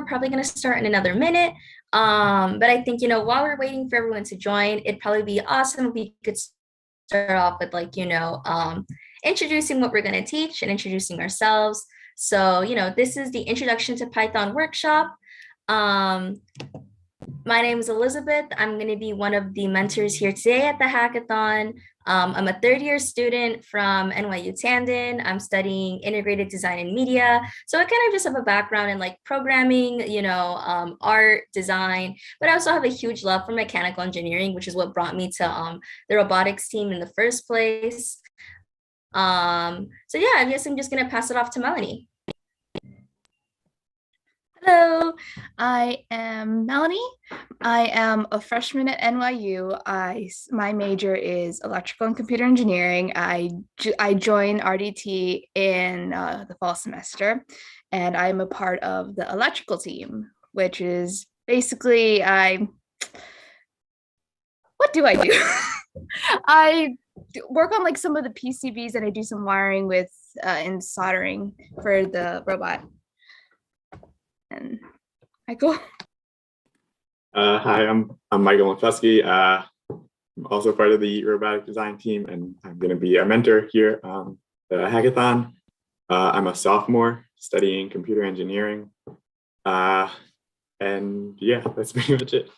we're probably going to start in another minute. But I think, while we're waiting for everyone to join, it'd probably be awesome if we could start off with like, introducing what we're going to teach and introducing ourselves. So, this is the Introduction to Python workshop. Um, my name is Elizabeth. I'm going to be one of the mentors here today at the hackathon. I'm a third year student from NYU Tandon. I'm studying integrated design and media. So I kind of just have a background in like programming, art, design, but I also have a huge love for mechanical engineering, which is what brought me to the robotics team in the first place. So yeah, I guess I'm just going to pass it off to Melanie. Hello, I am Melanie. I am a freshman at NYU. My major is electrical and computer engineering. I joined RDT in the fall semester, and I'm a part of the electrical team, which is basically what do I do? I work on like some of the PCBs, and I do some wiring with and soldering for the robot. And Michael. Hi, I'm Michael McCluskey. I'm also part of the robotic design team, and I'm going to be a mentor here on the hackathon. I'm a sophomore studying computer engineering. And yeah, that's pretty much it.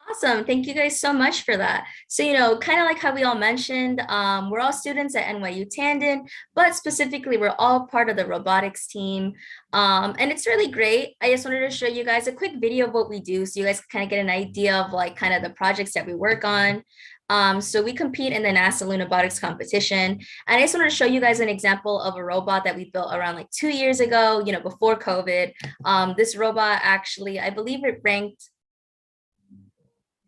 Awesome. Thank you guys so much for that. So, kind of like how we all mentioned, we're all students at NYU Tandon, but specifically, we're all part of the robotics team. And it's really great. I just wanted to show you guys a quick video of what we do so you guys kind of get an idea of like kind of the projects that we work on. So we compete in the NASA Lunabotics competition. And I just wanted to show you guys an example of a robot that we built around like 2 years ago, before COVID. This robot actually, I believe it ranked,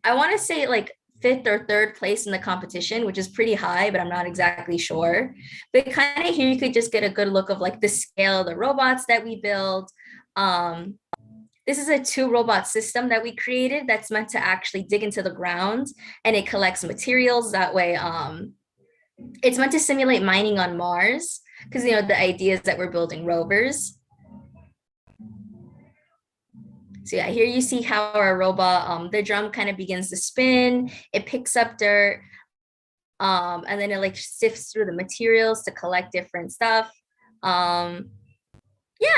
I want to say like fifth or third place in the competition, which is pretty high, but I'm not exactly sure. But kind of here you could just get a good look of like the scale of the robots that we build. This is a 2-robot system that we created that's meant to actually dig into the ground, and it collects materials that way. It's meant to simulate mining on Mars because, the idea is that we're building rovers. So yeah, here you see how our robot, the drum kind of begins to spin, it picks up dirt, and then it like sifts through the materials to collect different stuff. Yeah,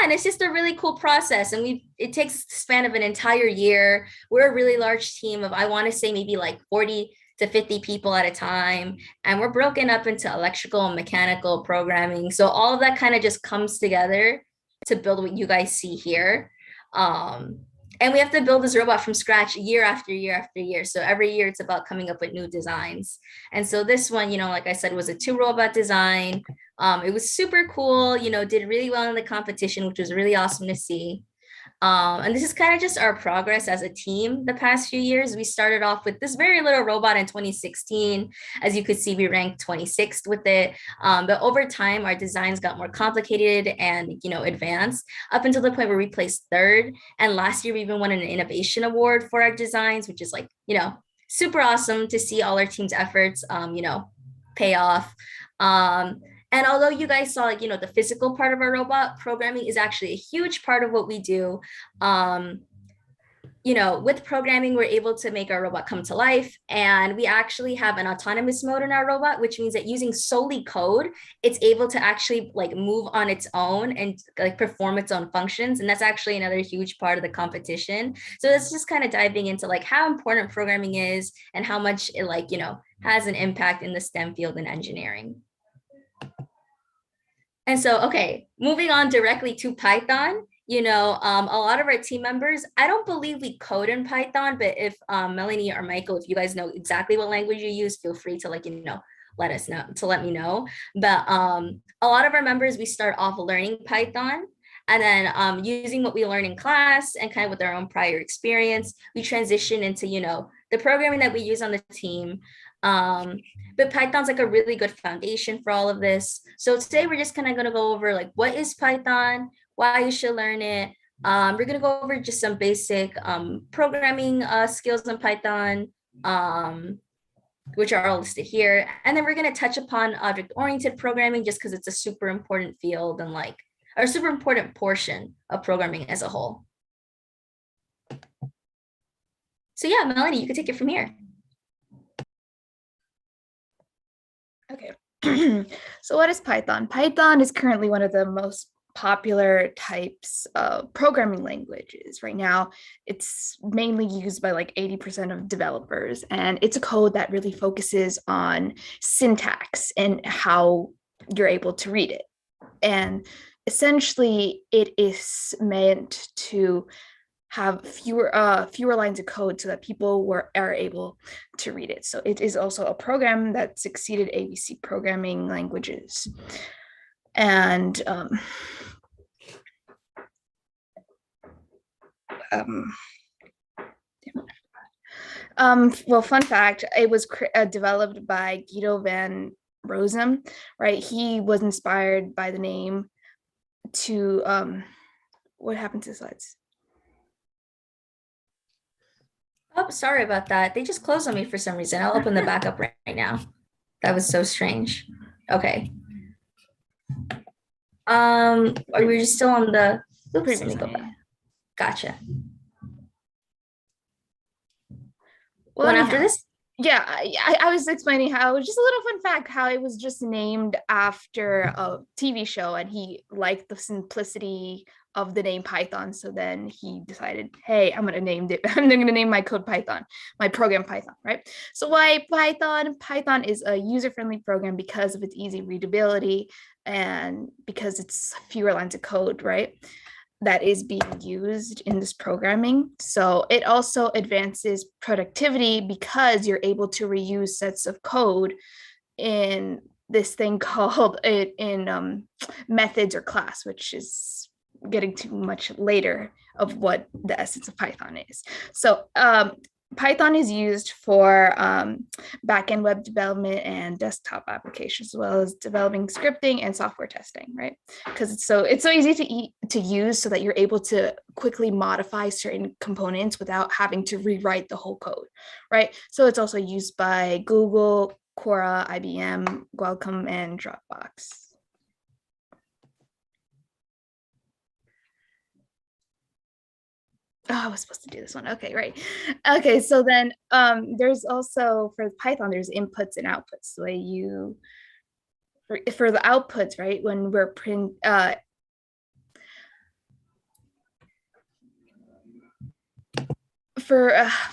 and it's just a really cool process. And it takes the span of an entire year. We're a really large team of, I want to say maybe like 40 to 50 people at a time. And we're broken up into electrical and mechanical programming. So all of that kind of just comes together to build what you guys see here. And we have to build this robot from scratch year after year after year. So every year it's about coming up with new designs. And so this one, like I said, was a 2-robot design. It was super cool, did really well in the competition, which was really awesome to see. And this is kind of just our progress as a team the past few years. We started off with this very little robot in 2016. As you could see, we ranked 26th with it. But over time, our designs got more complicated and, advanced up until the point where we placed third. And last year, we even won an innovation award for our designs, which is like, super awesome to see all our team's efforts, pay off. And although you guys saw, like, the physical part of our robot, programming is actually a huge part of what we do. With programming, we're able to make our robot come to life. And we actually have an autonomous mode in our robot, which means that using solely code, it's able to actually like move on its own and like perform its own functions. And that's actually another huge part of the competition. So that's just kind of diving into like how important programming is and how much it like, has an impact in the STEM field in engineering. And so, okay, moving on directly to Python, a lot of our team members, I don't believe we code in Python, but if Melanie or Michael, if you guys know exactly what language you use, feel free to let me know. But a lot of our members, we start off learning Python. And then using what we learn in class and kind of with our own prior experience, we transition into, the programming that we use on the team. But Python's like a really good foundation for all of this. So today we're just kind of going to go over like, what is Python, why you should learn it. We're going to go over just some basic programming skills in Python, which are all listed here. And then we're going to touch upon object-oriented programming just because it's a super important field and like or a super important portion of programming as a whole. So yeah, Melanie, you can take it from here. Okay. So what is Python? Python is currently one of the most popular types of programming languages. Right now, it's mainly used by like 80% of developers, and it's a code that really focuses on syntax and how you're able to read it. And essentially, it is meant to have fewer lines of code so that people are able to read it. So it is also a program that succeeded ABC programming languages. And well, fun fact, it was developed by Guido van Rossum, right? He was inspired by the name to what happened to the slides? Oh, sorry about that. They just closed on me for some reason. I'll open the back up right now. That was so strange. Okay. Are we just still on the oops, let me go back. Gotcha. Well, One after this? Yeah, I was explaining how it was just a little fun fact how it was just named after a TV show, and he liked the simplicity of the name Python. So then he decided, hey, I'm gonna name it. I'm gonna name my code Python, my program Python, right? So why Python? Python is a user-friendly program because of its easy readability and because it's fewer lines of code, right? That is being used in this programming. So it also advances productivity because you're able to reuse sets of code in this thing called it in methods or class, which is getting too much later of what the essence of Python is. So Python is used for backend web development and desktop applications, as well as developing scripting and software testing, right? Because it's so easy to use, so that you're able to quickly modify certain components without having to rewrite the whole code, right? So it's also used by Google, Quora, IBM, Qualcomm, and Dropbox. Oh, I was supposed to do this one. Okay, right. Okay, so then there's also for Python, there's inputs and outputs. The way you for the outputs, right? When we're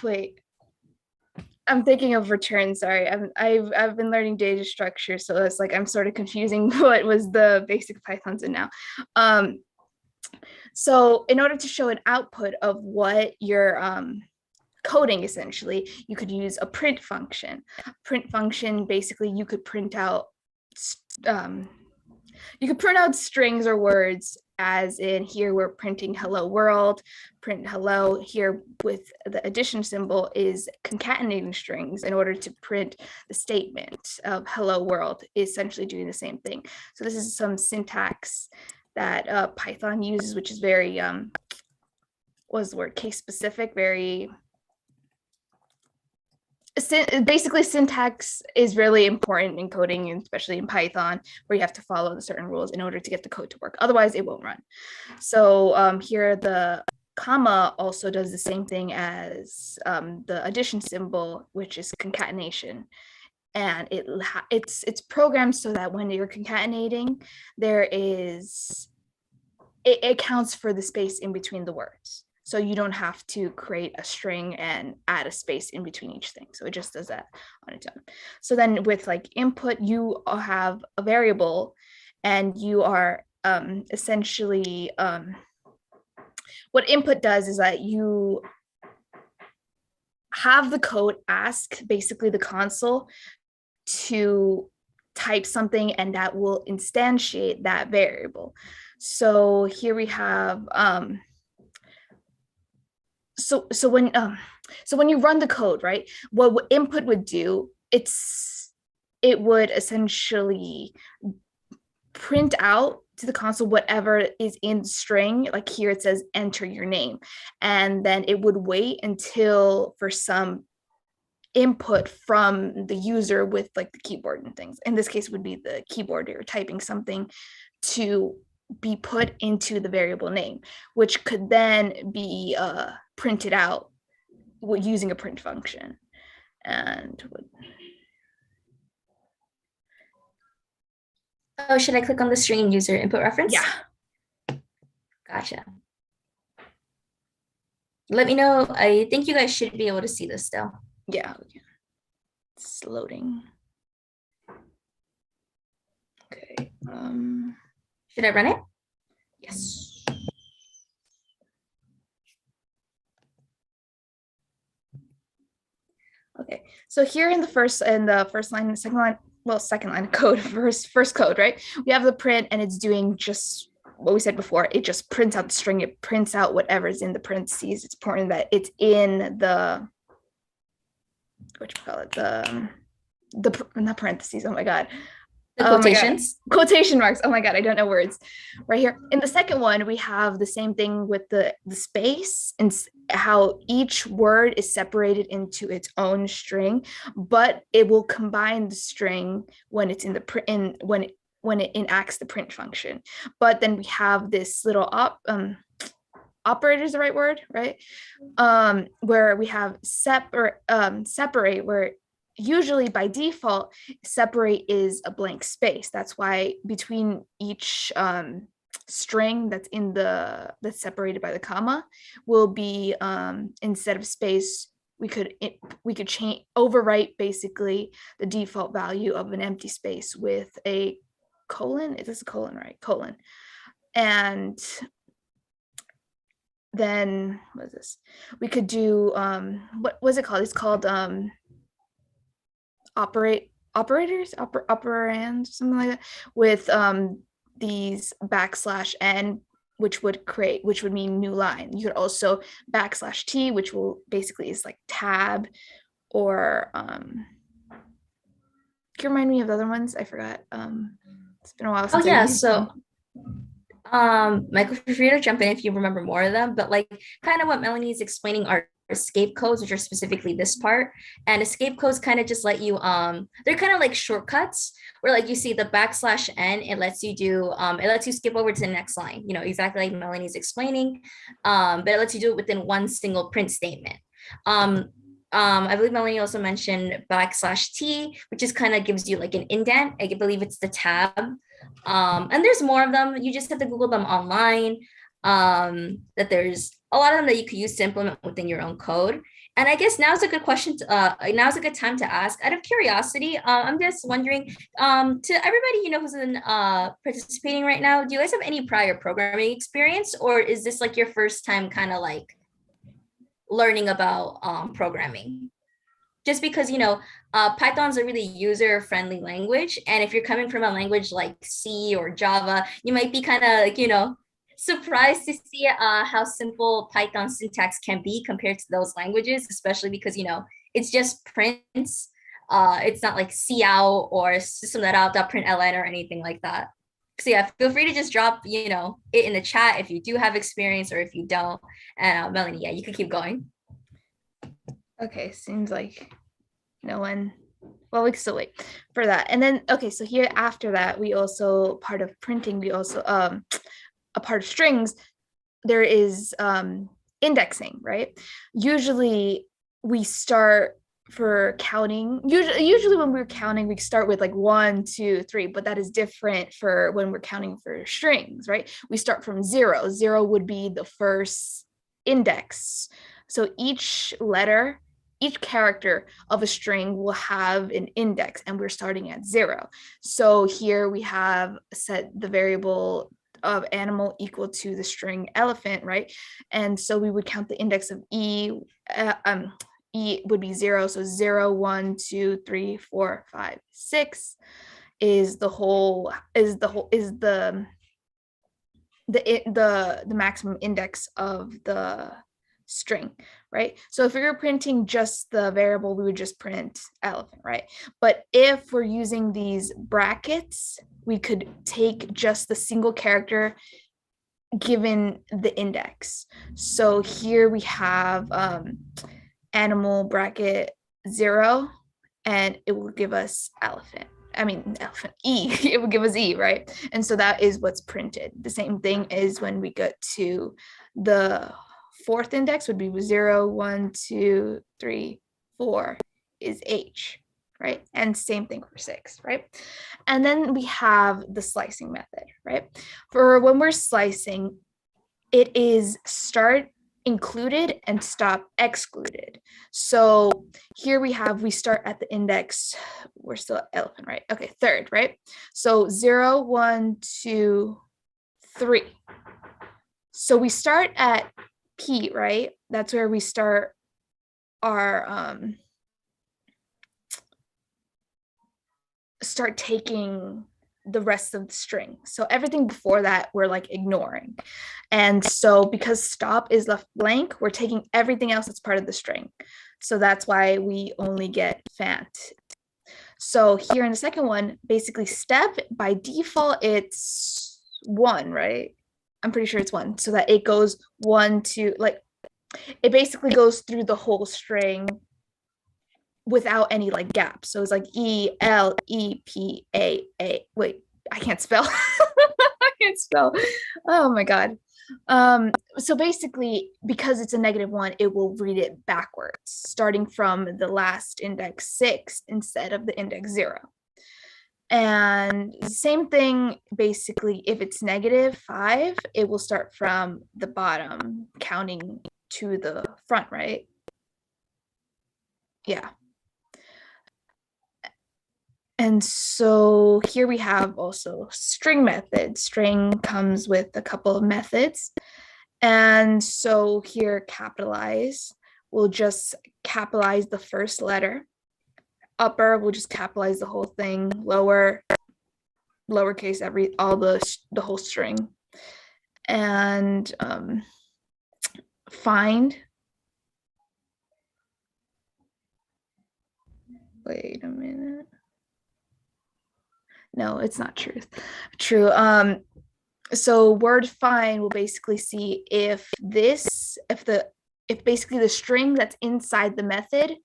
wait, I'm thinking of return. Sorry, I've been learning data structure, so it's like I'm sort of confusing what was the basic Python's in now. So in order to show an output of what you're coding, essentially, you could use a print function. Print function, basically, you could print out strings or words, as in here we're printing hello world, print hello. Here with the addition symbol is concatenating strings in order to print the statement of hello world, essentially doing the same thing. So this is some syntax that Python uses, which is very, what's the word, case specific, very, basically syntax is really important in coding, especially in Python, where you have to follow the certain rules in order to get the code to work. Otherwise, it won't run. So here the comma also does the same thing as the addition symbol, which is concatenation. And it's programmed so that when you're concatenating, it counts for the space in between the words. So you don't have to create a string and add a space in between each thing. So it just does that on its own. So then with like input, you have a variable, and you are essentially, what input does is that you have the code ask basically the console to type something, and that will instantiate that variable. So here we have so when you run the code, right, what input would do, it would essentially print out to the console whatever is in the string. Like here it says enter your name, and then it would wait until for some input from the user with like the keyboard and things. In this case, it would be the keyboard. You're typing something to be put into the variable name, which could then be printed out using a print function. And Oh, should I click on the string user input reference? yeah. Gotcha. Let me know. I think you guys should be able to see this still. Yeah. It's loading. Okay. Should I run it? Yes. Okay. So here in the first line, the second line, well, second line of code, first code, right? We have the print, and it's doing just what we said before. It just prints out the string. It prints out whatever's in the parentheses. It's important that it's in the, what you call it, the not parentheses. Oh my god. The quotations. Quotation marks. Oh my god, I don't know words. Right here. In the second one, we have the same thing with the space and how each word is separated into its own string, but it will combine the string when it's in the print when it enacts the print function. But then we have this little operator is the right word, right? Where we have separate, where usually by default, separate is a blank space. That's why between each string that's separated by the comma will be, instead of space, we could change, overwrite basically the default value of an empty space with a colon. Is this a colon, right? Colon. And then what is this? We could do, what was it called? It's called operands, something like that, with these \n, which would mean new line. You could also \t, which will basically is like tab, or can you remind me of the other ones? I forgot. It's been a while since I've used them. Michael, feel free to jump in if you remember more of them, but like kind of what Melanie is explaining are escape codes, which are specifically this part. And escape codes kind of just let you, they're kind of like shortcuts where like you see the \n, it lets you do, it lets you skip over to the next line, exactly like Melanie's explaining, but it lets you do it within one single print statement. I believe Melanie also mentioned \t, which is kind of gives you like an indent. I believe it's the tab. And there's more of them. You just have to Google them online. That there's a lot of them that you could use to implement within your own code. And I guess now's a good now's a good time to ask. Out of curiosity, I'm just wondering, to everybody who's in participating right now, do you guys have any prior programming experience, or is this like your first time kind of like learning about programming? Just because Python's a really user-friendly language, and if you're coming from a language like C or Java, you might be kind of like surprised to see how simple Python syntax can be compared to those languages, especially because it's just prints. It's not like cout or system.out.println or anything like that. So yeah, feel free to just drop it in the chat if you do have experience or if you don't. And Melanie, yeah, you can keep going. Okay, seems like no one. Well, we can still wait for that. And then, okay, so here after that, we also, part of printing, we also, a part of strings, there is indexing, right? Usually we start for counting. Usually when we're counting, we start with like 1, 2, 3, but that is different for when we're counting for strings, right? We start from 0. 0 would be the first index. So each character of a string will have an index, and we're starting at 0. So here we have set the variable of animal equal to the string elephant, right? And so we would count the index of E would be 0. So 0, 1, 2, 3, 4, 5, 6 is the maximum index of the string, right? So if we were printing just the variable, we would just print elephant, right? But if we're using these brackets, we could take just the single character given the index. So here we have animal bracket 0, and it will give us elephant I mean, E, it would give us E, right? And so that is what's printed. The same thing is when we get to the fourth index would be 0, 1, 2, 3, 4 is H, right? And same thing for 6, right? And then we have the slicing method, right? For when we're slicing, it is start included and stop excluded. So here we start at the index, we're still at elephant, right? Okay, third, right? So 0, 1, 2, 3. So we start at P, right? That's where we start our start taking the rest of the string. So everything before that we're like ignoring. And so because stop is left blank, we're taking everything else that's part of the string. So that's why we only get fant. So here in the second one, basically step by default, it's 1, right? I'm pretty sure it's 1. So that it goes 1, 2, like it basically goes through the whole string without any like gaps. So it's like E, L, E, P, A, A. Wait, I can't spell. I can't spell. Oh my God. So basically, because it's a -1, it will read it backwards, starting from the last index 6 instead of the index 0. And same thing, basically, if it's -5, it will start from the bottom, counting to the front, right? Yeah. And so here we have also string method. String comes with a couple of methods. And so here we'll just capitalize the first letter. Upper, we'll just capitalize the whole thing. Lower, lowercase, all the whole string. And find. Wait a minute. No, it's not true. So word find will basically see if basically the string that's inside the method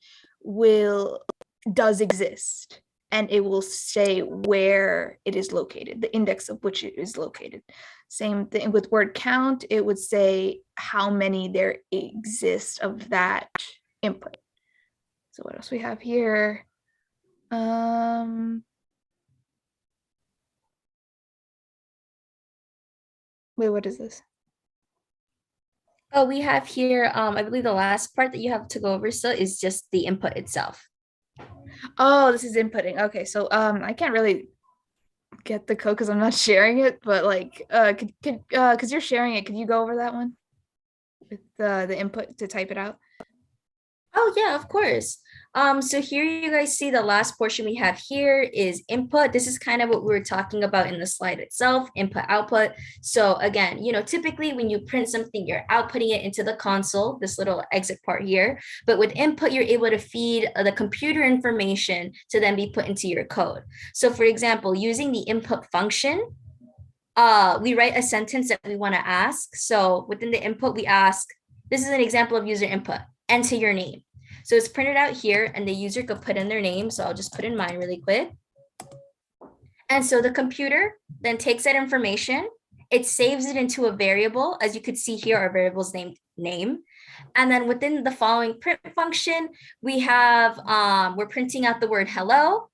does exist, and it will say where it is located, the index of which it is located. Same thing with word count, it would say how many there exist of that input. So what else we have here? Wait, what is this? Oh, we have here, I believe the last part that you have to go over still is just the input itself. Oh, this is inputting. Okay, so I can't really get the code because I'm not sharing it, but like because you're sharing it, could you go over that one with the input to type it out? Oh yeah, of course. So here you guys see the last portion we have here is input. This is kind of what we were talking about in the slide itself, input, output. So again, typically when you print something, you're outputting it into the console, this little exit part here. But with input, you're able to feed the computer information to then be put into your code. So for example, using the input function, we write a sentence that we want to ask. So within the input, we ask, this is an example of user input, enter your name. So it's printed out here and the user could put in their name. So I'll just put in mine really quick. And so the computer then takes that information, it saves it into a variable. As you could see here, our variable is named name. And then within the following print function, we have, we're printing out the word hello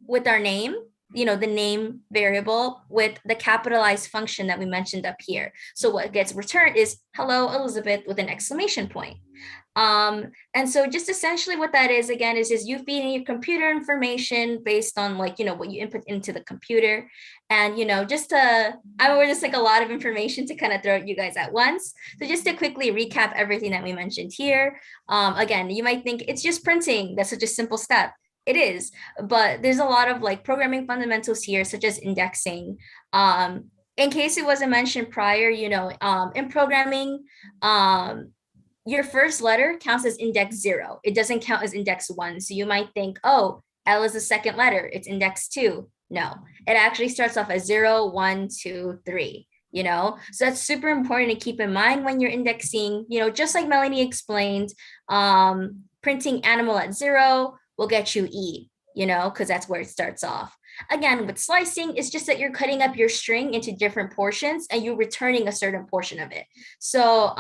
with our name, the name variable with the capitalized function that we mentioned up here. So what gets returned is hello, Elizabeth, with an exclamation point. And so just essentially what that is, again, is you feeding your computer information based on what you input into the computer. And, just like a lot of information to kind of throw at you guys at once. So just to quickly recap everything that we mentioned here. Again, you might think it's just printing. That's such a simple step. It is, but there's a lot of programming fundamentals here, such as indexing. In case it wasn't mentioned prior, in programming, your first letter counts as index 0. It doesn't count as index 1. So you might think, oh, L is the second letter. It's index 2. No, it actually starts off as 0, 1, 2, 3. So that's super important to keep in mind when you're indexing, just like Melanie explained, printing animal at 0 will get you E, because that's where it starts off. Again, with slicing, it's just that you're cutting up your string into different portions and you're returning a certain portion of it. So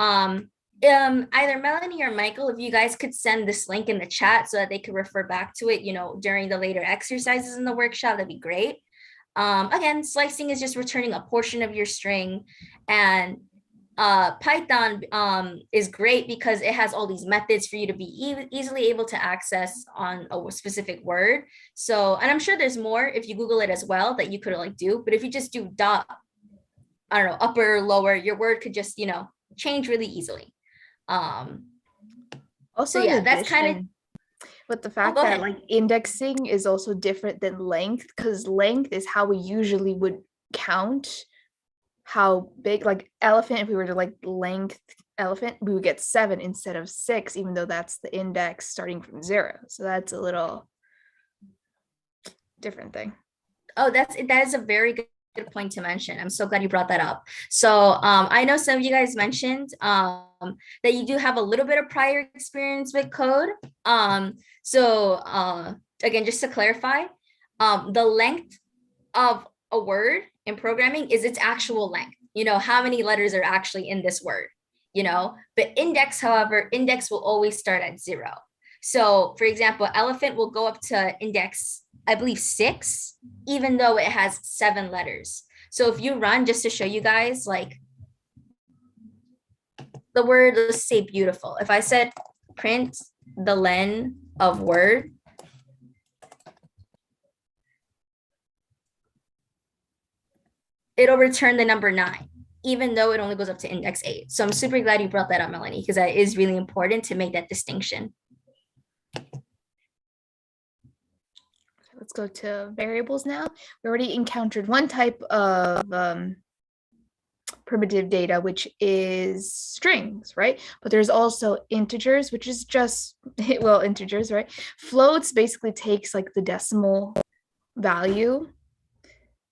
either Melanie or Michael, if you guys could send this link in the chat so that they could refer back to it, during the later exercises in the workshop, that'd be great. Again, slicing is just returning a portion of your string, and Python is great because it has all these methods for you to be easily able to access on a specific word. So, and I'm sure there's more if you Google it as well that you could like do, but if you just do dot, I don't know, upper or lower, your word could just, change really easily. Also, so yeah, that's kind of with the fact go that ahead. like indexing is also different than length, because length is how we usually would count how big, like elephant, if we were to like length elephant, we would get 7 instead of 6, even though that's the index starting from 0. So that's a little different thing. Oh, that is a very good point to mention. I'm so glad you brought that up. So I know some of you guys mentioned that you do have a little bit of prior experience with code. So again, just to clarify, the length of a word in programming is its actual length. How many letters are actually in this word, but index, however, index will always start at 0. So for example, elephant will go up to index, I believe 6, even though it has 7 letters. So if you run, just to show you guys, like the word, let's say beautiful. If I said print the len of word, it'll return the number 9, even though it only goes up to index 8. So I'm super glad you brought that up, Melanie, because that is really important to make that distinction. Let's go to variables now. We already encountered one type of primitive data, which is strings, right? But there's also integers, which is just, well, integers, right? Floats basically takes like the decimal value.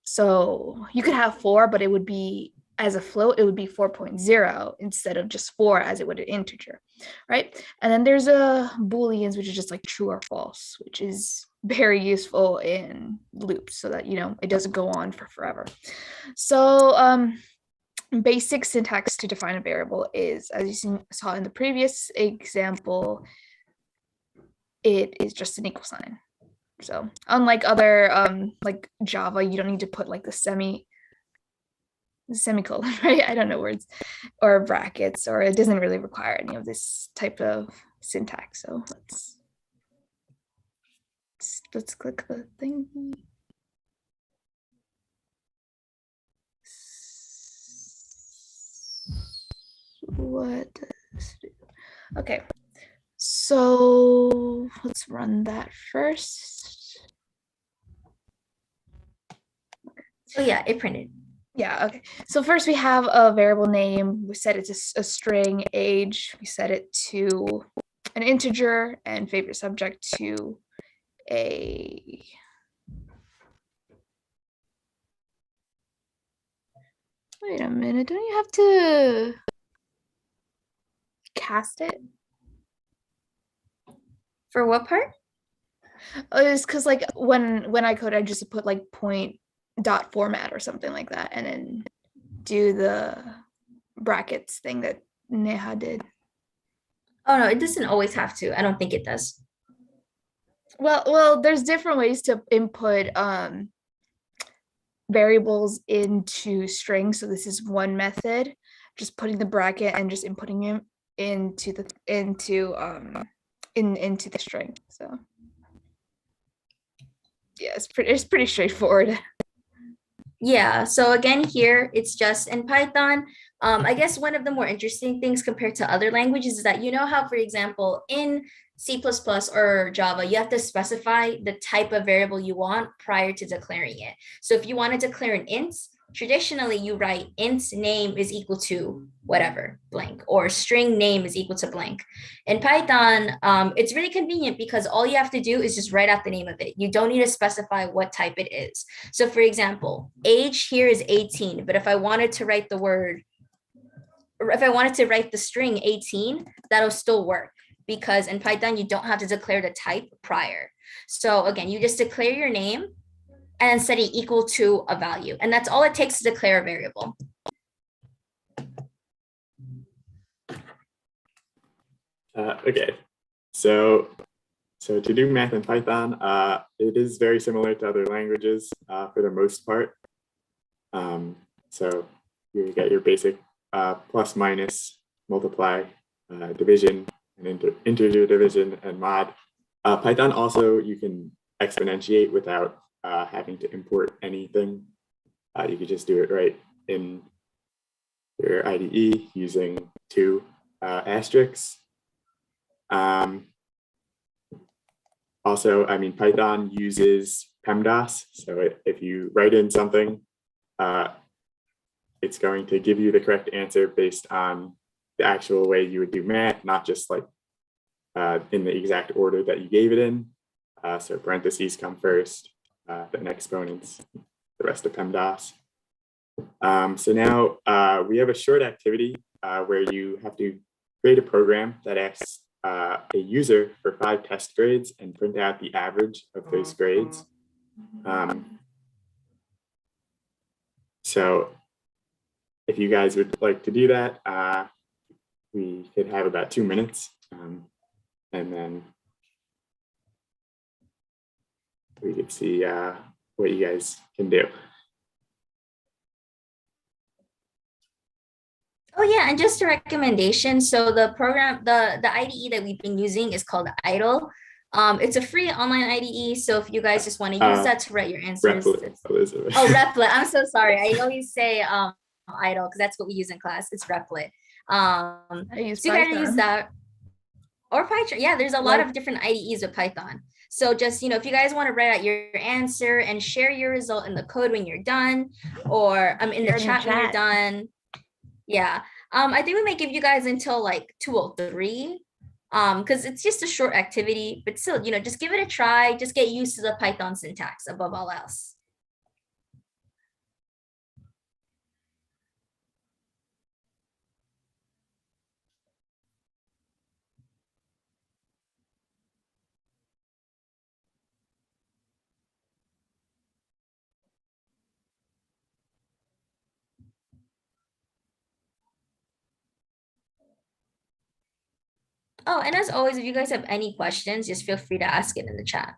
So you could have 4, but it would be, as a float, it would be 4.0 instead of just 4 as it would an integer, right? And then there's booleans, which is just like true or false, which is very useful in loops so that, it doesn't go on for forever. So basic syntax to define a variable is, as you saw in the previous example, it is just an equal sign. So unlike other like Java, you don't need to put like the semicolon, right? I don't know words, or brackets, or it doesn't really require any of this type of syntax. So let's click the thing. What does it do? Okay, so let's run that first. Oh yeah, it printed. Yeah, okay. So first we have a variable name. We set it to a string. Age, we set it to an integer, and favorite subject to a wait a minute, don't you have to cast it? For what part? It's because like when I code, I just put like point dot format or something like that, and then do the brackets thing that Neha did. Oh no, it doesn't always have to. I don't think it does. Well, there's different ways to input variables into strings. So this is one method, just putting the bracket and just inputting it into the string. So yeah, it's pretty straightforward. Yeah, so again, here it's just in Python. I guess one of the more interesting things compared to other languages is that how, for example, in C++ or Java, you have to specify the type of variable you want prior to declaring it. So if you want to declare an int, traditionally you write int name is equal to whatever, blank, or string name is equal to blank. In Python, it's really convenient because all you have to do is just write out the name of it. You don't need to specify what type it is. So for example, age here is 18, but if I wanted to write the string 18, that'll still work, because in Python, you don't have to declare the type prior. So again, you just declare your name, and then setting equal to a value. And that's all it takes to declare a variable. Okay, so to do math in Python, it is very similar to other languages for the most part. So you get your basic plus, minus, multiply, division, and integer division, and mod. Python also, you can exponentiate without having to import anything. You could just do it right in your IDE using two asterisks. Also, I mean, Python uses PEMDAS. So if you write in something, it's going to give you the correct answer based on the actual way you would do math, not just like in the exact order that you gave it in. So parentheses come first, then exponents, the rest of PEMDAS. So now we have a short activity where you have to create a program that asks a user for 5 test grades and print out the average of those grades. So if you guys would like to do that, we could have about 2 minutes, and then we could see what you guys can do. Oh yeah, and just a recommendation. So the program, the IDE that we've been using is called Idle. It's a free online IDE. So if you guys just want to use that to write your answers. Replit, Elizabeth. Oh, Replit. I'm so sorry. I know you say Idle because that's what we use in class. It's Replit. I use so you gotta use that. Or Python. Yeah, there's a lot of different IDEs with Python. So just, if you guys want to write out your answer and share your result in the code when you're done, or in the chat when you're done. Yeah. I think we might give you guys until like 2:03. Because it's just a short activity, but still, just give it a try. Just get used to the Python syntax above all else. Oh, and as always, if you guys have any questions, just feel free to ask it in the chat.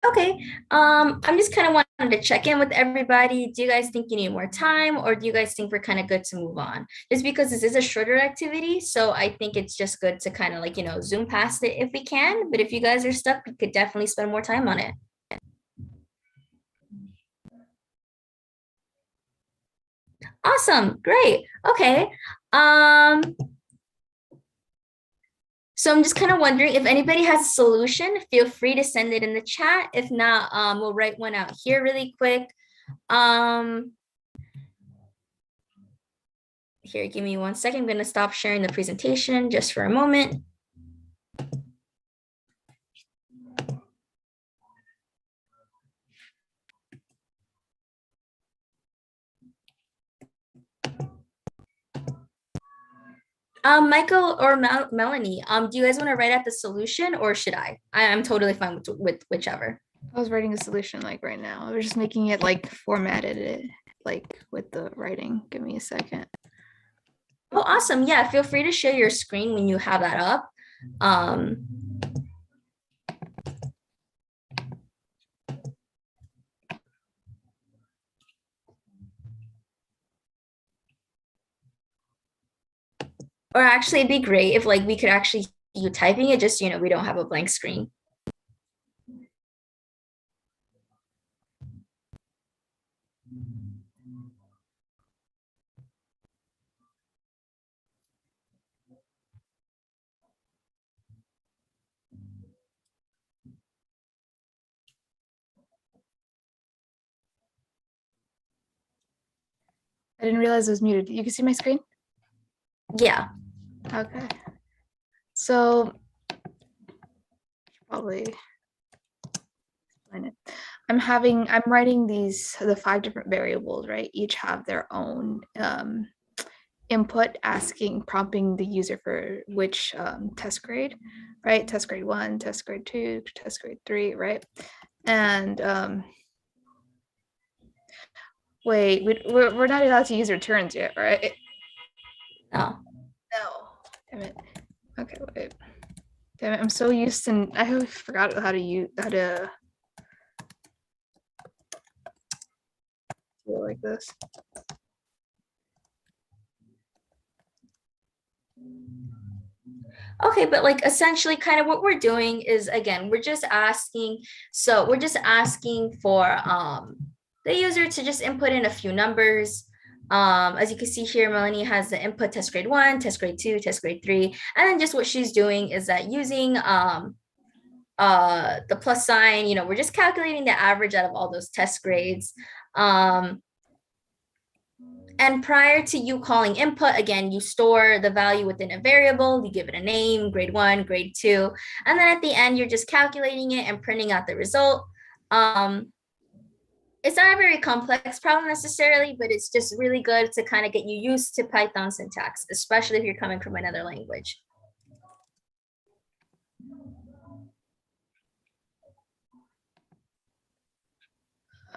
Okay. I'm just kind of wanted to check in with everybody. Do you guys think you need more time, or do you guys think we're kind of good to move on? Just because this is a shorter activity, so I think it's just good to kind of like, zoom past it if we can. But if you guys are stuck, we could definitely spend more time on it. Awesome. Great. Okay. Um, so I'm just kind of wondering if anybody has a solution, feel free to send it in the chat. If not, we'll write one out here really quick. Um, Here, give me 1 second. I'm going to stop sharing the presentation just for a moment. Michael or Melanie, do you guys want to write out the solution, or should I? I'm totally fine with whichever. I was writing a solution like right now. I was just making it like formatted it like with the writing. Give me a second. Oh, awesome. Yeah, feel free to share your screen when you have that up. Or actually, it'd be great if like we could actually see you typing it, just, we don't have a blank screen. I didn't realize it was muted. You can see my screen? Yeah. Okay. So probably explain it. I'm writing the 5 different variables, right? Each have their own input, prompting the user for which test grade, right? Test grade 1, test grade 2, test grade 3, right? And wait, we're not allowed to use returns yet, right? No. No. Damn it. Okay, wait. Damn it, I'm so used to, I forgot how to do it like this. Okay, but like essentially kind of what we're doing is, again, we're just asking for the user to just input in a few numbers. As you can see here, Melanie has the input test grade 1, test grade 2, test grade 3, and then just what she's doing is that using the plus sign, we're just calculating the average out of all those test grades. And prior to you calling input, again, you store the value within a variable, you give it a name, grade 1, grade 2, and then at the end, you're just calculating it and printing out the result. It's not a very complex problem necessarily, but it's just really good to kind of get you used to Python syntax, especially if you're coming from another language.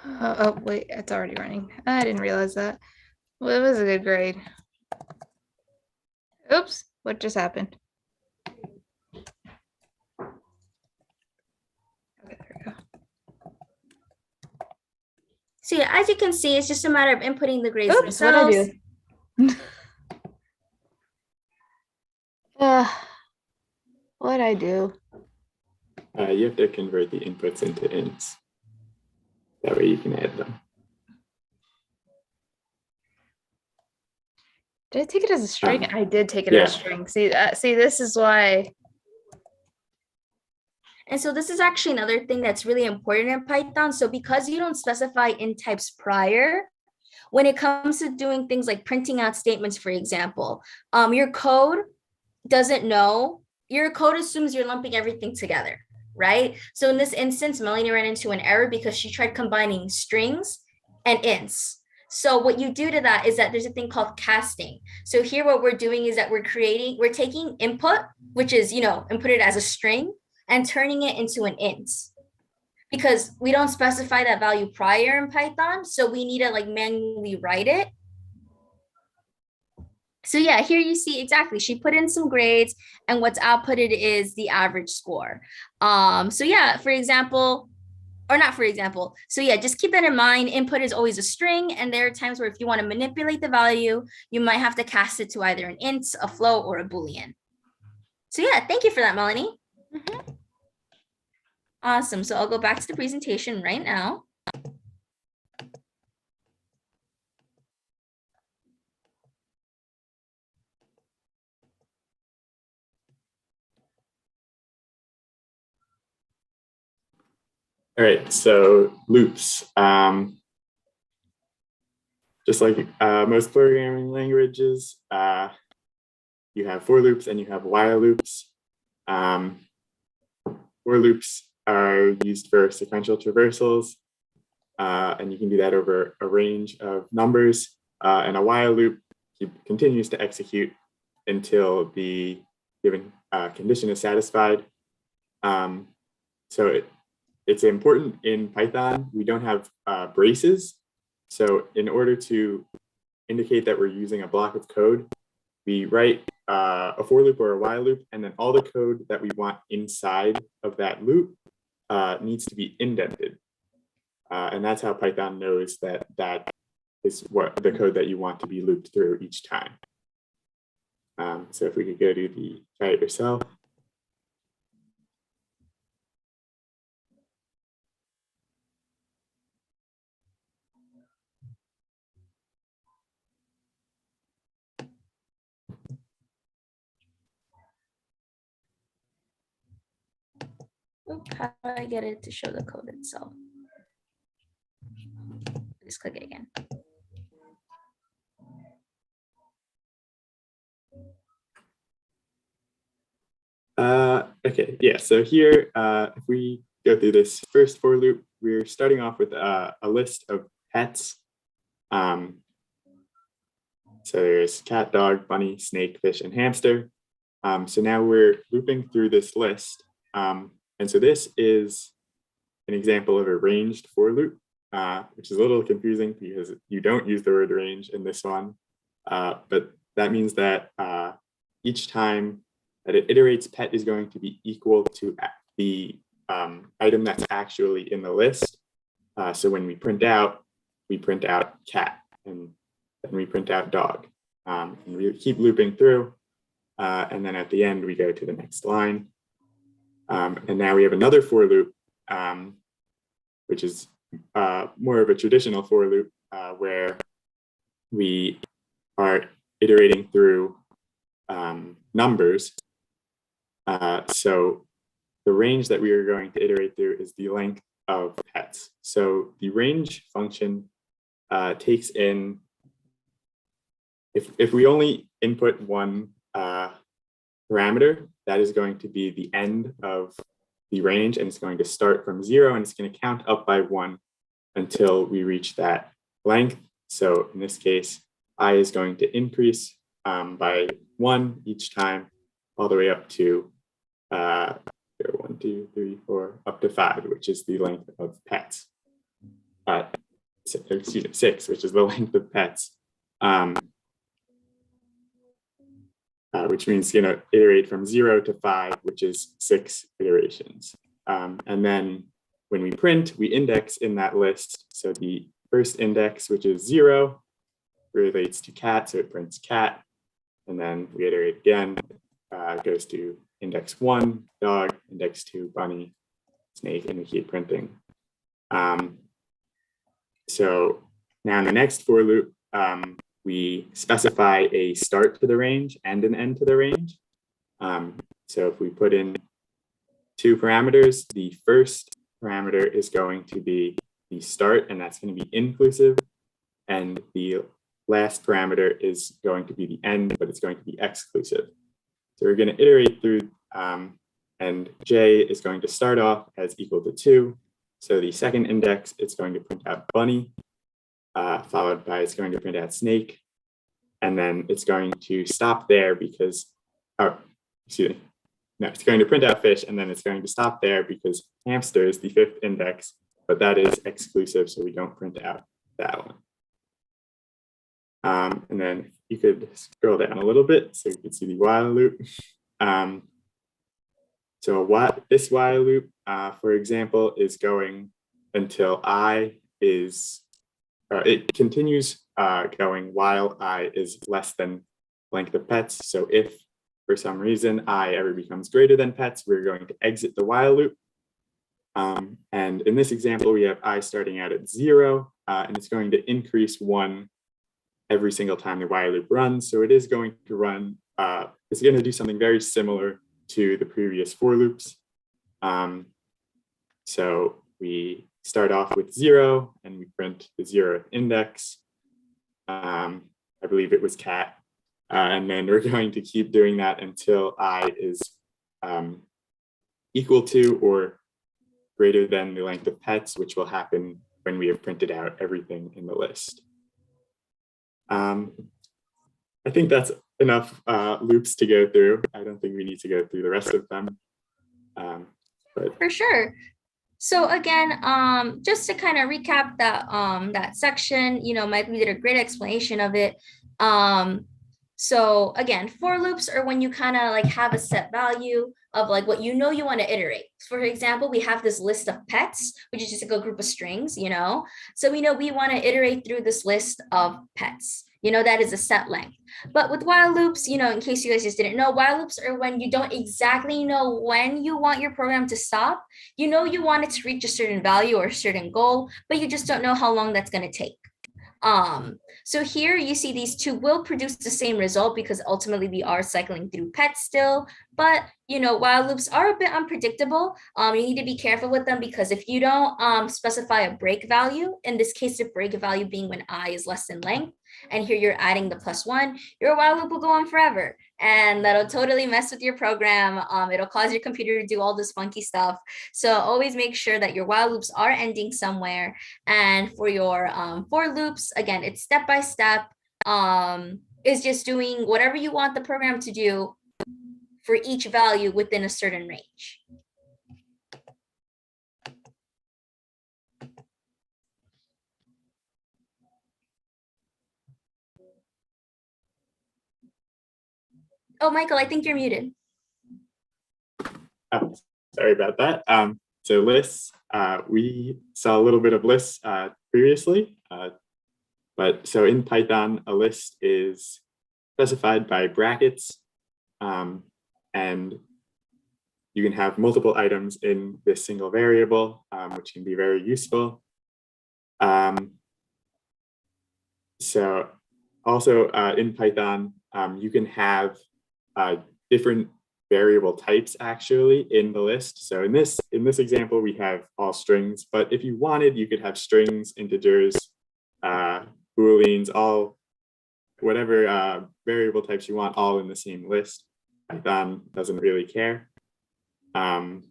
Oh, wait, it's already running. I didn't realize that. Well, it was a good grade. Oops, what just happened? Okay, there we go. So yeah, as you can see, it's just a matter of inputting the grades Oops, what'd I do? What'd I do? You have to convert the inputs into ints. That way you can add them. Did I take it as a string? I did take it as a string. See, this is why. And so this is actually another thing that's really important in Python. So because you don't specify int types prior, when it comes to doing things like printing out statements, for example, your code doesn't know, your code assumes you're lumping everything together, right? So in this instance, Melanie ran into an error because she tried combining strings and ints. So what you do to that is that there's a thing called casting. So here what we're doing is that we're taking input, which is, inputted as a string, and turning it into an int, because we don't specify that value prior in Python. So we need to like manually write it. So yeah, here you see exactly, she put in some grades and what's outputted is the average score. So yeah, for example, or not for example. So yeah, just keep that in mind. Input is always a string, and there are times where if you want to manipulate the value, you might have to cast it to either an int, a float, or a Boolean. So yeah, thank you for that, Melanie. Mm-hmm. Awesome. So I'll go back to the presentation right now. All right, so loops. Just like most programming languages, you have for loops and you have while loops. For loops are used for sequential traversals, and you can do that over a range of numbers. And a while loop continues to execute until the given condition is satisfied. So it's important in Python. We don't have braces. So in order to indicate that we're using a block of code, we write a for loop or a while loop, and then all the code that we want inside of that loop needs to be indented. And that's how Python knows that that is what the code that you want to be looped through each time. So if we could go to the try it yourself. How do I get it to show the code itself? Just click it again. Okay, yeah, so here, if we go through this first for loop, we're starting off with a list of pets. So there's cat, dog, bunny, snake, fish, and hamster. So now we're looping through this list. And so this is an example of a ranged for loop, which is a little confusing because you don't use the word range in this one. But that means that each time that it iterates, pet is going to be equal to the item that's actually in the list. So when we print out cat, and then we print out dog. And we keep looping through. And then at the end, we go to the next line. And now we have another for loop, which is more of a traditional for loop where we are iterating through numbers. So the range that we are going to iterate through is the length of pets. So the range function takes in, if we only input one parameter, that is going to be the end of the range, and it's going to start from 0 and it's going to count up by 1 until we reach that length. So in this case, I is going to increase by 1 each time, all the way up to 1, 2, 3, 4, up to 5, which is the length of pets. Excuse me, 6, which is the length of pets. Which means iterate from 0 to 5, which is 6 iterations. And then when we print, we index in that list. So the first index, which is 0, relates to cat, so it prints cat. And then we iterate again, goes to index 1, dog, index 2, bunny, snake, and we keep printing. So now in the next for loop, we specify a start to the range and an end to the range. So if we put in 2 parameters, the first parameter is going to be the start, and that's going to be inclusive. And the last parameter is going to be the end, but it's going to be exclusive. So we're going to iterate through, and j is going to start off as equal to 2. So the second index, it's going to print out bunny, followed by it's going to print out snake, and then it's going to stop there because, excuse me, no, it's going to print out fish, and then it's going to stop there because hamster is the 5th index, but that is exclusive, so we don't print out that one. And then you could scroll down a little bit so you can see the while loop. So this while loop, for example, is going until I is, it continues going while I is less than length of pets. So if for some reason I ever becomes greater than pets, we're going to exit the while loop. And in this example, we have I starting out at 0, and it's going to increase 1 every single time the while loop runs. So it is going to run, it's going to do something very similar to the previous for loops. So we start off with 0 and we print the 0th index. I believe it was cat. And then we're going to keep doing that until I is equal to or greater than the length of pets, which will happen when we have printed out everything in the list. I think that's enough loops to go through. I don't think we need to go through the rest of them. But For sure. So again, just to kind of recap that that section, Mike, we did a great explanation of it. So again, for loops are when you kind of like have a set value of like what you want to iterate. For example, we have this list of pets, which is just like a group of strings, So we know we want to iterate through this list of pets. That is a set length. But with while loops, in case you guys just didn't know, while loops are when you don't exactly know when you want your program to stop. You want it to reach a certain value or a certain goal, but you just don't know how long that's going to take. So here you see these two will produce the same result because ultimately we are cycling through pets still, but while loops are a bit unpredictable. You need to be careful with them because if you don't specify a break value, in this case, the break value being when I is less than length, and here you're adding the +1, your while loop will go on forever. And that'll totally mess with your program. It'll cause your computer to do all this funky stuff. So always make sure that your while loops are ending somewhere. And for your for loops, again, it's step by step. Is just doing whatever you want the program to do for each value within a certain range. Oh, Michael, I think you're muted. oh, sorry about that. So lists, we saw a little bit of lists previously, but so in Python, a list is specified by brackets, and you can have multiple items in this single variable, which can be very useful. So also in Python, you can have different variable types actually in the list. So in this example, we have all strings, but if you wanted, you could have strings, integers, booleans, all whatever variable types you want, all in the same list. Python doesn't really care. And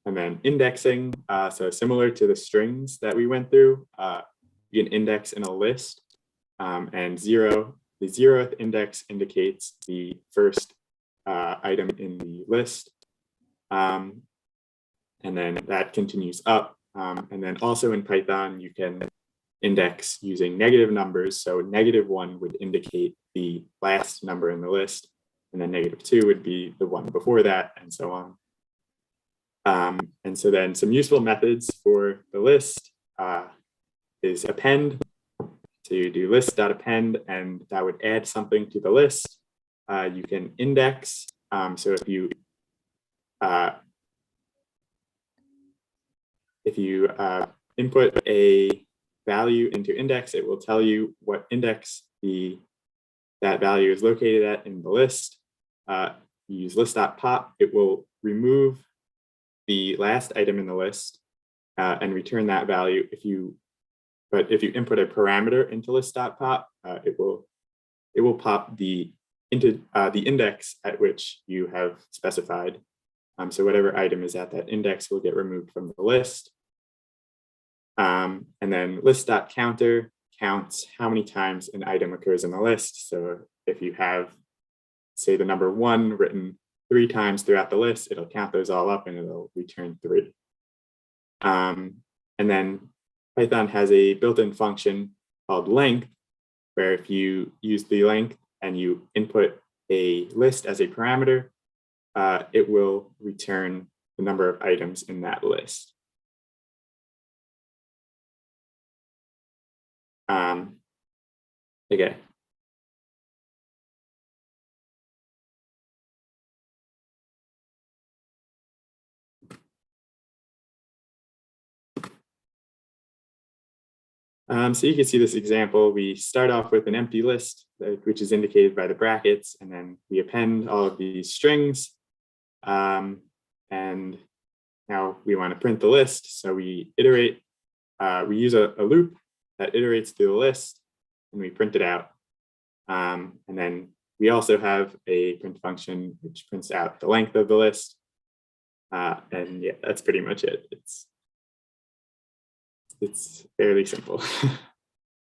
then indexing, so similar to the strings that we went through, you can index in a list, and the 0th index indicates the first item in the list. And then that continues up. And then also in Python, you can index using negative numbers. So -1 would indicate the last number in the list, and then -2 would be the one before that, and so on. And so then some useful methods for the list is append. So you do list.append, and that would add something to the list. You can index. So if you input a value into index, it will tell you what index that value is located at in the list. You use list.pop, it will remove the last item in the list and return that value. But if you input a parameter into list.pop, it will pop the index at which you have specified. So whatever item is at that index will get removed from the list. And then list.counter counts how many times an item occurs in the list. So if you have, say, the number 1 written 3 times throughout the list, it'll count those all up and it'll return 3. And then Python has a built-in function called length, where if you use the length and you input a list as a parameter, it will return the number of items in that list. Okay. So you can see this example. We start off with an empty list, which is indicated by the brackets, and then we append all of these strings. And now we want to print the list. So we iterate, we use a loop that iterates through the list, and we print it out. And then we also have a print function which prints out the length of the list. And yeah, that's pretty much it. It's fairly simple.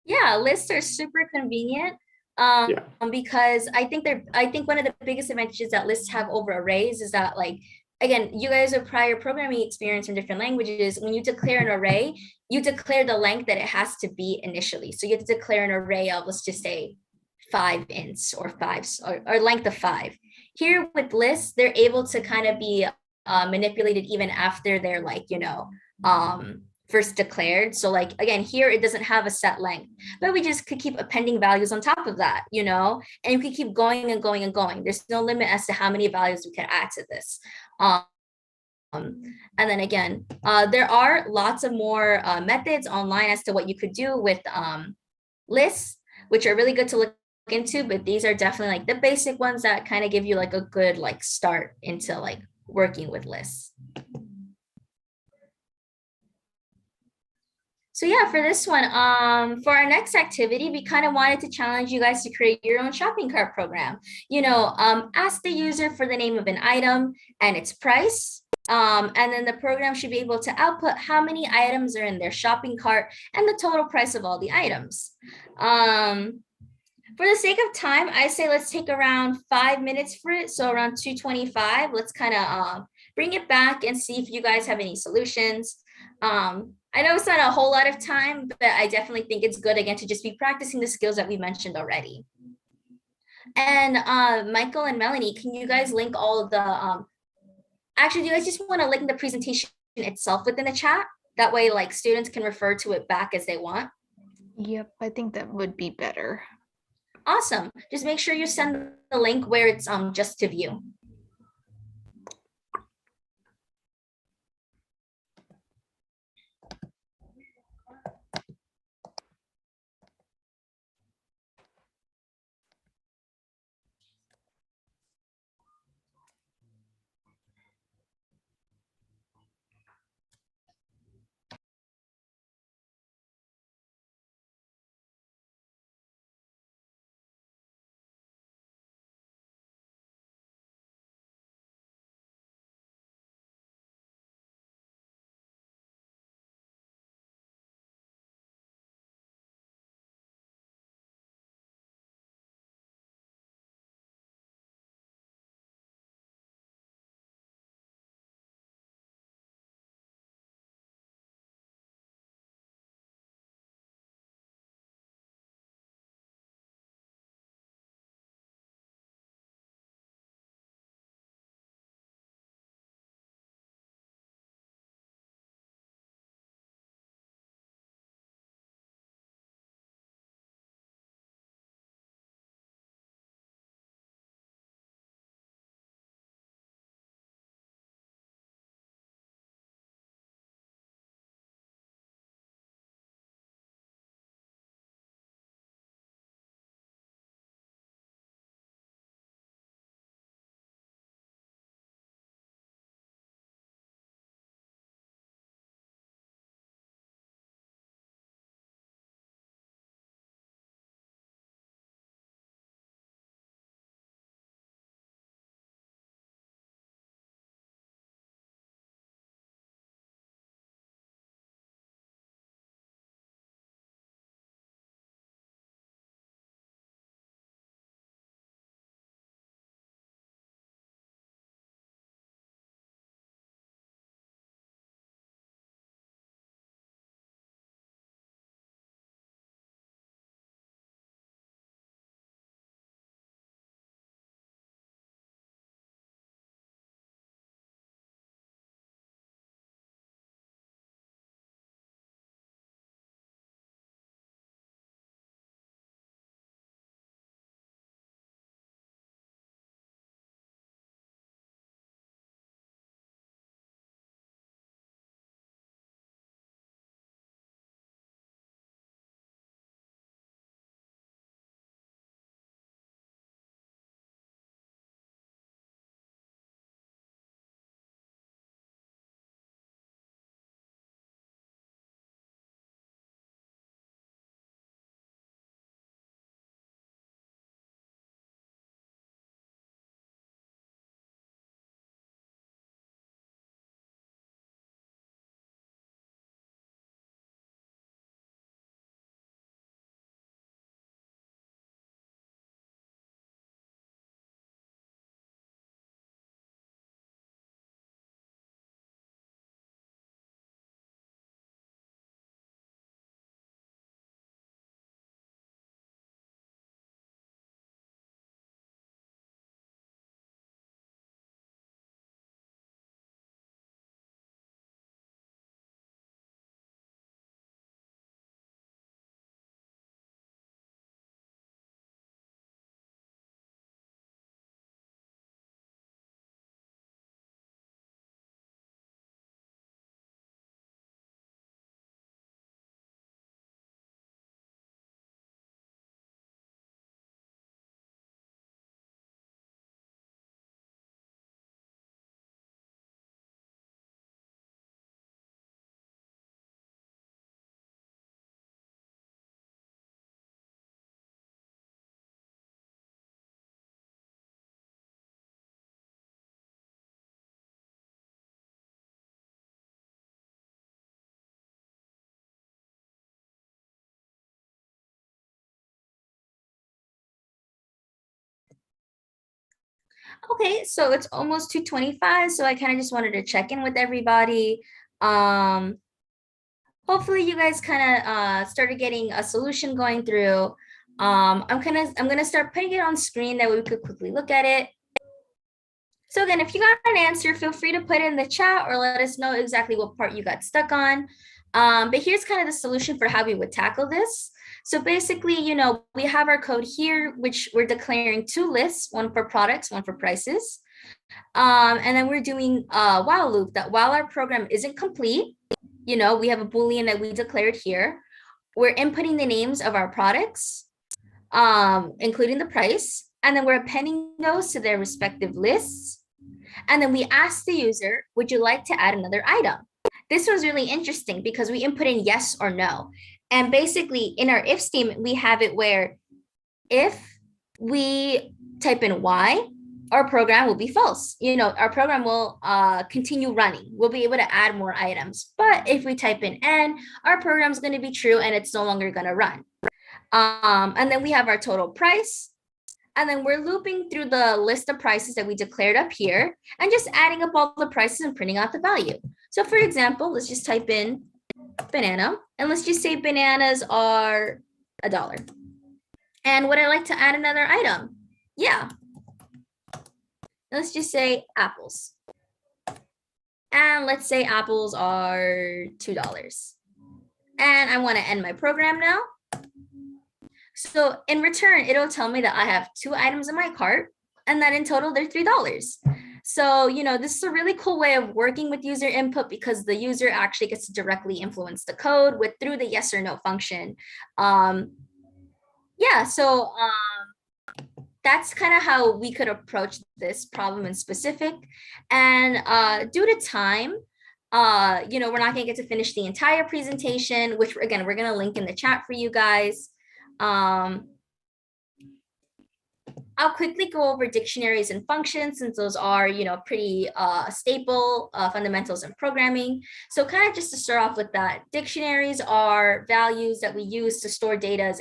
Yeah, lists are super convenient. Yeah. Because I think one of the biggest advantages that lists have over arrays is that, like, again, you guys have prior programming experience from different languages. When you declare an array, you declare the length that it has to be initially. So you have to declare an array of, let's just say, 5 ints or or length of 5. Here with lists, they're able to kind of be manipulated even after they're, like, first declared. So, like, again, here it doesn't have a set length, but we just could keep appending values on top of that, and you could keep going and going and going. There's no limit as to how many values we can add to this. And then again, there are lots of more methods online as to what you could do with lists, which are really good to look into, but these are definitely like the basic ones that kind of give you like a good like start into like working with lists. So yeah, for this one, for our next activity, we kind of wanted to challenge you guys to create your own shopping cart program. Ask the user for the name of an item and its price. And then the program should be able to output how many items are in their shopping cart and the total price of all the items. For the sake of time, I say let's take around 5 minutes for it. So around 2:25, let's kind of bring it back and see if you guys have any solutions. I know it's not a whole lot of time, but I definitely think it's good, again, to just be practicing the skills that we mentioned already. And Michael and Melanie, can you guys link all of the, actually, do you guys just want to link the presentation itself within the chat? That way, like, students can refer to it back as they want. Yep, I think that would be better. Awesome. Just make sure you send the link where it's just to view. Okay, so it's almost 2:25, so I kind of just wanted to check in with everybody. Um, Hopefully you guys kind of started getting a solution going through. I'm gonna start putting it on screen that way we could quickly look at it. So again, if you got an answer, feel free to put it in the chat or let us know exactly what part you got stuck on. But here's kind of the solution for how we would tackle this. So basically, we have our code here, which we're declaring two lists, one for products, one for prices. And then we're doing a while loop that while our program isn't complete, we have a Boolean that we declared here. We're inputting the names of our products, including the price, and then we're appending those to their respective lists. And then we ask the user, would you like to add another item? This was really interesting because we input in yes or no. And basically in our if statement, we have it where if we type in Y, our program will be false. Our program will continue running. We'll be able to add more items. But if we type in N, our program is going to be true and it's no longer going to run. And then we have our total price. And then we're looping through the list of prices that we declared up here and just adding up all the prices and printing out the value. So for example, let's just type in banana and let's just say bananas are $1. And would I like to add another item? Yeah. Let's just say apples. And let's say apples are $2. And I want to end my program now. So in return, it'll tell me that I have 2 items in my cart and that in total they're $3. So, this is a really cool way of working with user input because the user actually gets to directly influence the code through the yes or no function. So that's kind of how we could approach this problem in specific. And due to time, we're not going to get to finish the entire presentation, which again, we're going to link in the chat for you guys. I'll quickly go over dictionaries and functions since those are, pretty staple fundamentals in programming. So kind of just to start off with that, dictionaries are values that we use to store data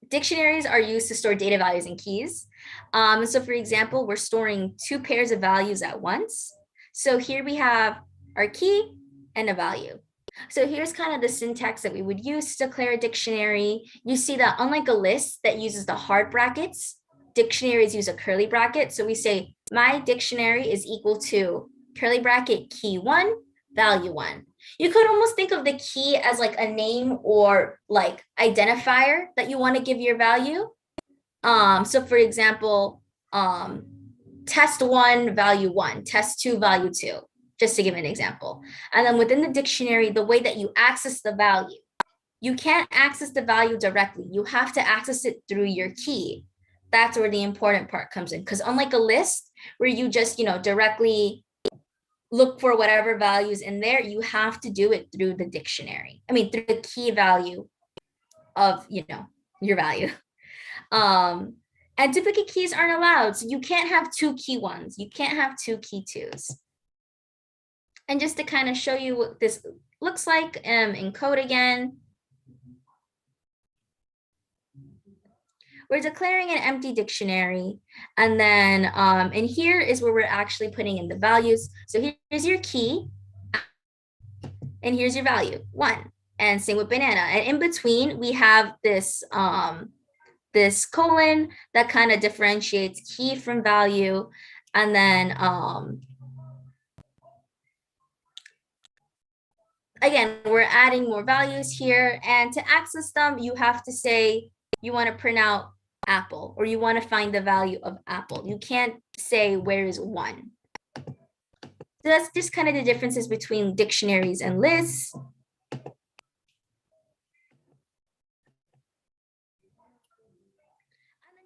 dictionaries are used to store data values and keys. So for example, we're storing 2 pairs of values at once. So here we have our key and a value. So here's kind of the syntax that we would use to declare a dictionary. You see that unlike a list that uses the hard brackets, dictionaries use a curly bracket. So we say my dictionary is equal to curly bracket key 1, value 1. You could almost think of the key as like a name or like identifier that you want to give your value. So for example, test 1, value 1, test 2, value 2, just to give an example. And then within the dictionary, the way that you access the value, you can't access the value directly. You have to access it through your key. That's where the important part comes in. Because unlike a list where you just, directly look for whatever values in there, you have to do it through the dictionary. Through the key value of, your value. And duplicate keys aren't allowed. So you can't have 2 key 1s. You can't have 2 key 2s. And just to kind of show you what this looks like in code again, we're declaring an empty dictionary. And then and here is where we're actually putting in the values. So here's your key. And here's your value, 1. And same with banana. And in between, we have this, this colon that kind of differentiates key from value. And then again, we're adding more values here. And to access them, you have to say you want to print out apple or you want to find the value of apple. You can't say where is 1. So that's just kind of the differences between dictionaries and lists.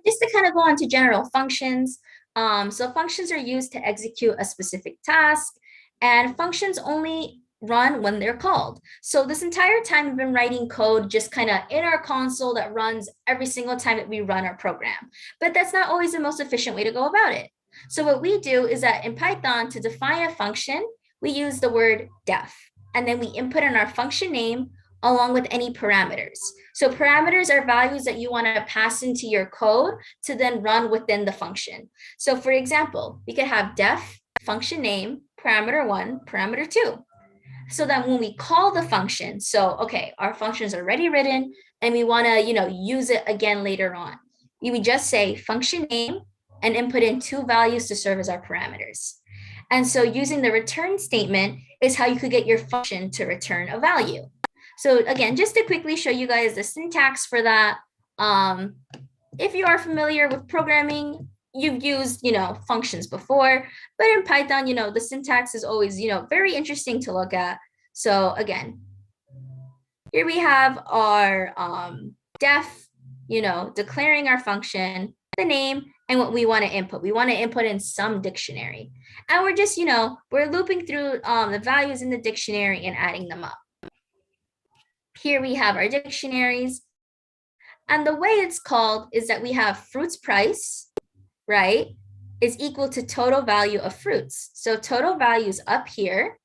Just to kind of go on to general functions. So functions are used to execute a specific task, and functions only run when they're called. So this entire time we've been writing code just kind of in our console that runs every single time that we run our program. But that's not always the most efficient way to go about it. So what we do is that in Python, to define a function, we use the word def, and then we input in our function name along with any parameters. So parameters are values that you want to pass into your code to then run within the function. So for example, we could have def function name, parameter 1, parameter 2. So that when we call the function, so okay, our function is already written and we want to, use it again later on. We would just say function name and input in 2 values to serve as our parameters. And so using the return statement is how you could get your function to return a value. So again, just to quickly show you guys the syntax for that, if you are familiar with programming, you've used, functions before, but in Python, the syntax is always, very interesting to look at. So again, here we have our def, declaring our function, the name, and what we want to input. We want to input in some dictionary. And we're just, we're looping through the values in the dictionary and adding them up. Here we have our dictionaries. And the way it's called is that we have fruits price, right, is equal to total value of fruits. So total value is up here.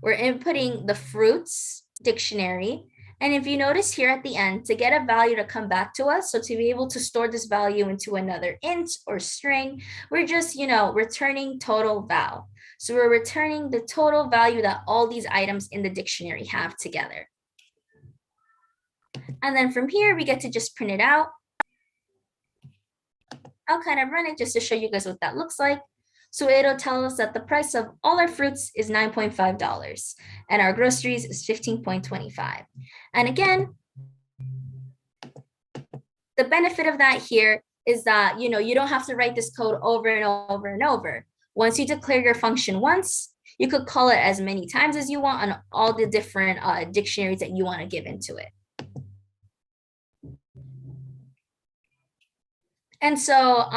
We're inputting the fruits dictionary. And if you notice here at the end, to get a value to come back to us, so to be able to store this value into another int or string, we're just, returning total val. So we're returning the total value that all these items in the dictionary have together. And then from here, we get to just print it out. I'll kind of run it just to show you guys what that looks like. So it'll tell us that the price of all our fruits is $9.5 and our groceries is $15.25. And again, the benefit of that here is that, you don't have to write this code over and over and over. Once you declare your function once, you could call it as many times as you want on all the different dictionaries that you want to give into it. And so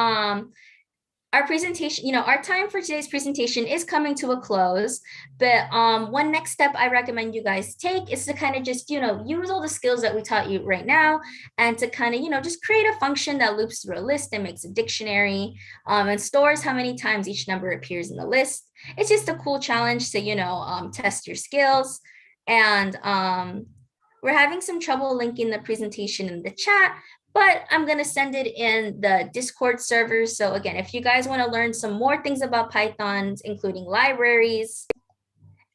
our presentation, our time for today's presentation is coming to a close, but one next step I recommend you guys take is to kind of just, use all the skills that we taught you right now and to kind of, just create a function that loops through a list and makes a dictionary and stores how many times each number appears in the list. It's just a cool challenge to, test your skills. And we're having some trouble linking the presentation in the chat, but I'm going to send it in the Discord server. So again, if you guys want to learn some more things about Python, including libraries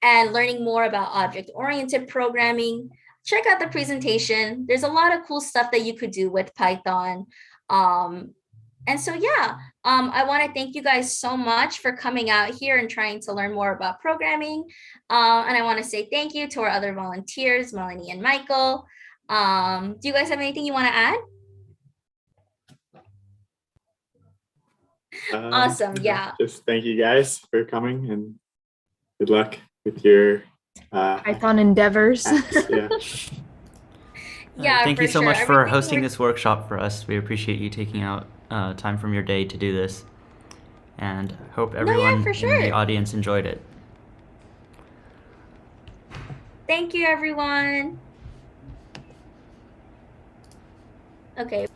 and learning more about object-oriented programming, check out the presentation. There's a lot of cool stuff that you could do with Python. And so, yeah, I want to thank you guys so much for coming out here and trying to learn more about programming. And I want to say thank you to our other volunteers, Melanie and Michael. Do you guys have anything you want to add? Awesome. Yeah. Just thank you guys for coming and good luck with your Python endeavors. Yeah. Yeah. Thank you so much for hosting this workshop for us. We appreciate you taking out time from your day to do this, and hope everyone in the audience enjoyed it. Thank you, everyone. Okay.